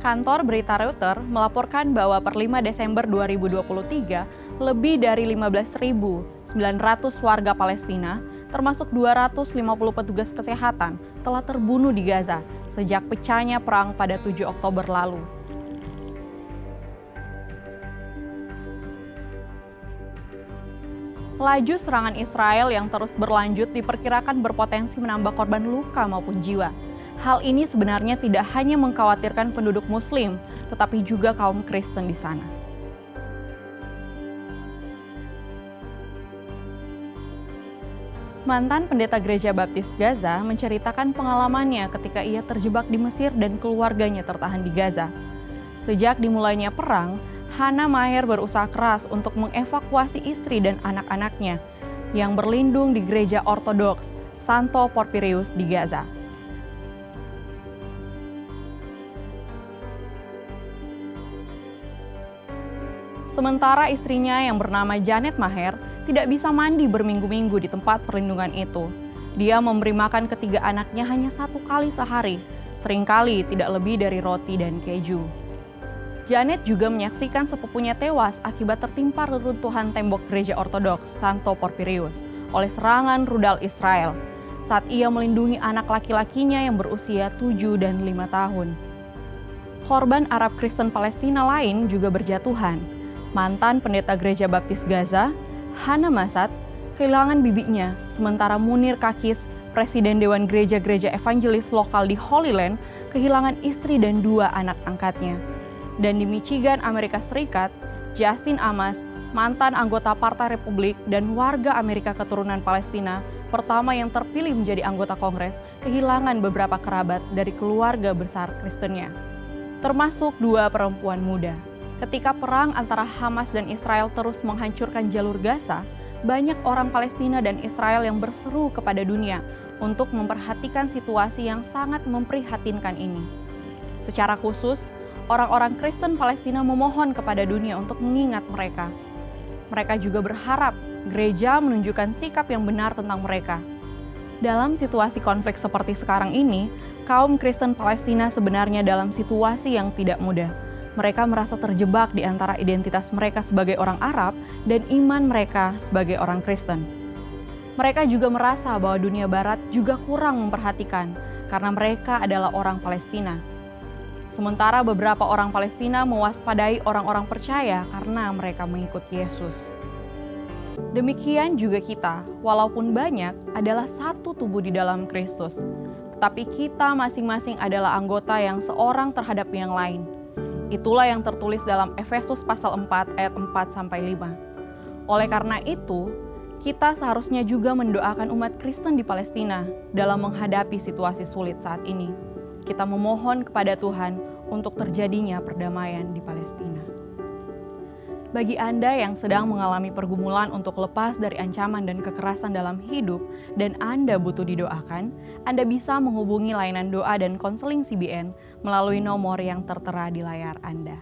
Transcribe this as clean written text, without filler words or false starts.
Kantor berita Reuters melaporkan bahwa per 5 Desember 2023, lebih dari 15.900 warga Palestina, termasuk 250 petugas kesehatan, telah terbunuh di Gaza sejak pecahnya perang pada 7 Oktober lalu. Laju serangan Israel yang terus berlanjut diperkirakan berpotensi menambah korban luka maupun jiwa. Hal ini sebenarnya tidak hanya mengkhawatirkan penduduk Muslim, tetapi juga kaum Kristen di sana. Mantan pendeta Gereja Baptis Gaza menceritakan pengalamannya ketika ia terjebak di Mesir dan keluarganya tertahan di Gaza. Sejak dimulainya perang, Hannah Maher berusaha keras untuk mengevakuasi istri dan anak-anaknya yang berlindung di gereja Ortodoks Santo Porphyrius di Gaza. Sementara istrinya yang bernama Janet Maher tidak bisa mandi berminggu-minggu di tempat perlindungan itu. Dia memberi makan ketiga anaknya hanya 1 kali sehari, seringkali tidak lebih dari roti dan keju. Janet juga menyaksikan sepupunya tewas akibat tertimpa reruntuhan tembok gereja Ortodoks Santo Porphyrius oleh serangan rudal Israel saat ia melindungi anak laki-lakinya yang berusia 7 dan 5 tahun. Korban Arab Kristen Palestina lain juga berjatuhan. Mantan pendeta Gereja Baptis Gaza, Hannah Masad, kehilangan bibinya, sementara Munir Kakis, Presiden Dewan Gereja-Gereja Evangelis lokal di Holy Land, kehilangan istri dan 2 anak angkatnya. Dan di Michigan, Amerika Serikat, Justin Amos, mantan anggota Partai Republik dan warga Amerika keturunan Palestina, pertama yang terpilih menjadi anggota Kongres, kehilangan beberapa kerabat dari keluarga besar Kristennya, termasuk 2 perempuan muda. Ketika perang antara Hamas dan Israel terus menghancurkan jalur Gaza, banyak orang Palestina dan Israel yang berseru kepada dunia untuk memperhatikan situasi yang sangat memprihatinkan ini. Secara khusus, orang-orang Kristen Palestina memohon kepada dunia untuk mengingat mereka. Mereka juga berharap gereja menunjukkan sikap yang benar tentang mereka. Dalam situasi konflik seperti sekarang ini, kaum Kristen Palestina sebenarnya dalam situasi yang tidak mudah. Mereka merasa terjebak di antara identitas mereka sebagai orang Arab dan iman mereka sebagai orang Kristen. Mereka juga merasa bahwa dunia Barat juga kurang memperhatikan karena mereka adalah orang Palestina. Sementara beberapa orang Palestina mewaspadai orang-orang percaya karena mereka mengikut Yesus. Demikian juga kita, walaupun banyak, adalah satu tubuh di dalam Kristus. Tetapi kita masing-masing adalah anggota yang seorang terhadap yang lain. Itulah yang tertulis dalam Efesus pasal 4 ayat 4-5. Oleh karena itu, kita seharusnya juga mendoakan umat Kristen di Palestina dalam menghadapi situasi sulit saat ini. Kita memohon kepada Tuhan untuk terjadinya perdamaian di Palestina. Bagi Anda yang sedang mengalami pergumulan untuk lepas dari ancaman dan kekerasan dalam hidup dan Anda butuh didoakan, Anda bisa menghubungi layanan doa dan konseling CBN melalui nomor yang tertera di layar Anda.